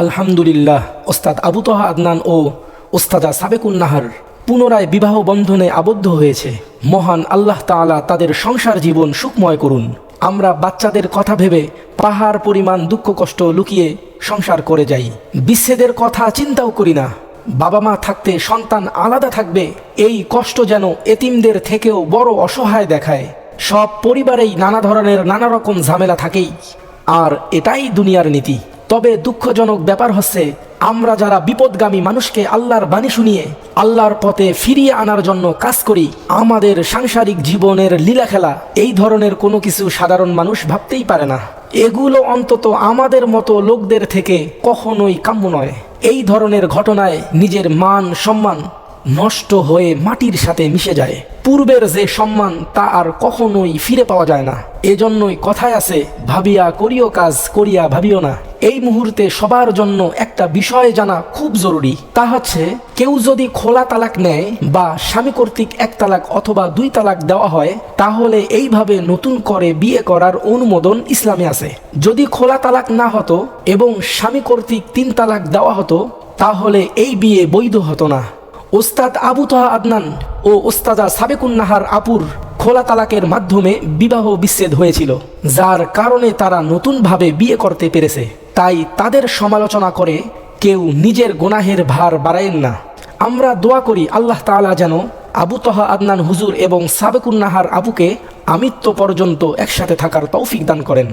আলহামদুলিল্লাহ, ওস্তাদ আবু তহা আদনান ও ওস্তাদা সাবেকুন নাহার পুনরায় বিবাহ বন্ধনে আবদ্ধ হয়েছে। মহান আল্লাহ তাআলা তাদের সংসার জীবন সুখময় করুন। আমরা বাচ্চাদের কথা ভেবে পাহাড় পরিমাণ দুঃখ কষ্ট লুকিয়ে সংসার করে যাই, বিচ্ছেদের কথা চিন্তাও করি না। বাবা মা থাকতে সন্তান আলাদা থাকবে, এই কষ্ট যেন এতিমদের থেকেও বড় অসহায় দেখায়। সব পরিবারেই নানা ধরনের নানা রকম ঝামেলা থাকেই, আর এটাই দুনিয়ার নীতি। তবে দুঃখজনক ব্যাপার হচ্ছে, আমরা যারা বিপদগামী মানুষকে আল্লাহর বাণী শুনিয়ে আল্লাহর পথে ফিরিয়ে আনার জন্য কাজ করি, আমাদের সাংসারিক জীবনের লীলা খেলা এই ধরনের কোনো কিছু সাধারণ মানুষ ভাবতেই পারে না। এগুলো অন্তত আমাদের মতো লোকদের থেকে কখনোই কাম্য নয়। এই ধরনের ঘটনায় নিজের মান সম্মান নষ্ট হয়ে মাটির সাথে মিশে যায়। পূর্বের যে সম্মান তা আর কখনোই ফিরে পাওয়া যায় না। এজন্যই কথায় আছে, ভাবিয়া করিও কাজ, করিয়া ভাবিও না। এই মুহূর্তে সবার জন্য একটা বিষয় জানা খুব জরুরি। তা হচ্ছে, কেউ যদি খোলা তালাক নেয় বা স্বামী কর্তৃক 1 তালাক অথবা 2 তালাক দেওয়া হয়, তাহলে এইভাবে নতুন করে বিয়ে করার অনুমোদন ইসলামে আছে। যদি খোলা তালাক না হতো এবং স্বামী কর্তৃক 3 তালাক দেওয়া হতো, তাহলে এই বিয়ে বৈধ হতো না। ওস্তাদ আবু তহা আদনান ও ওস্তাদা সাবেকুন নাহার আপুর খোলা তালাকের মাধ্যমে বিবাহ বিচ্ছেদ হয়েছিল, যার কারণে তারা নতুনভাবে বিয়ে করতে পেরেছে। তাই তাদের সমালোচনা করে কেউ নিজের গুনাহের ভার বাড়ায়েন না। আমরা দোয়া করি আল্লাহ তাআলা যেন আবু তহা আদনান হুজুর এবং সাবেকুন নাহার আপুকে আমৃত্যু পর্যন্ত একসাথে থাকার তৌফিক দান করেন।